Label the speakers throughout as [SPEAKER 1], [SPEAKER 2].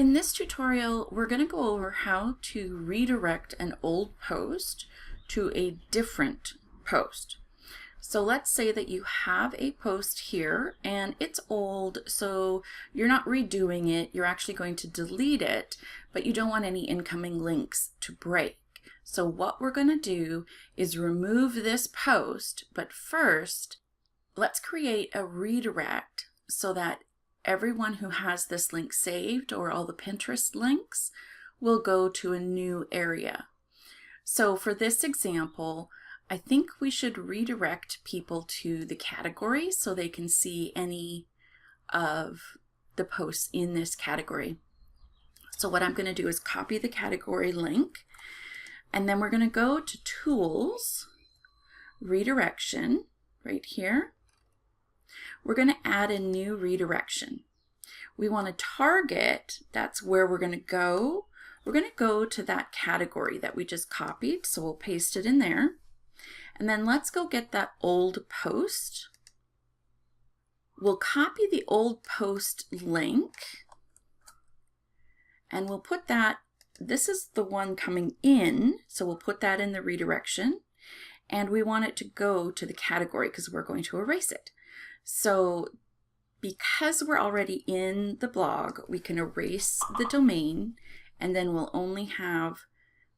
[SPEAKER 1] In this tutorial, we're going to go over how to redirect an old post to a different post. So let's say that you have a post here and it's old, so you're not redoing it, you're actually going to delete it, but you don't want any incoming links to break. So what we're going to do is remove this post, but first, let's create a redirect so that everyone who has this link saved, or all the Pinterest links, will go to a new area. So for this example, I think we should redirect people to the category so they can see any of the posts in this category. So what I'm going to do is copy the category link, and then we're going to go to Tools, Redirection, right here. We're going to add a new redirection. We want to target, that's where we're going to go. We're going to go to that category that we just copied, so we'll paste it in there. And then let's go get that old post. We'll copy the old post link, and we'll put that, this is the one coming in, so we'll put that in the redirection, and we want it to go to the category because we're going to erase it. So because we're already in the blog, we can erase the domain, and then we'll only have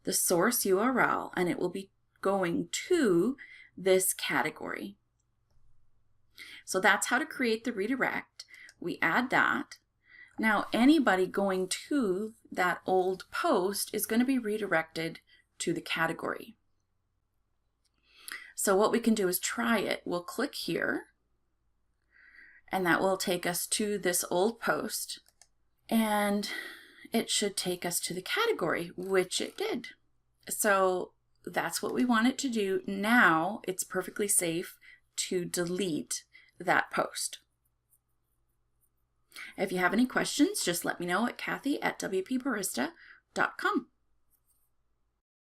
[SPEAKER 1] the source URL, and it will be going to this category. So that's how to create the redirect. We add that. Now anybody going to that old post is going to be redirected to the category. So what we can do is try it. We'll click here, and that will take us to this old post, and it should take us to the category, which it did. So that's what we want it to do. Now it's perfectly safe to delete that post. If you have any questions, just let me know at Kathy@wpbarista.com.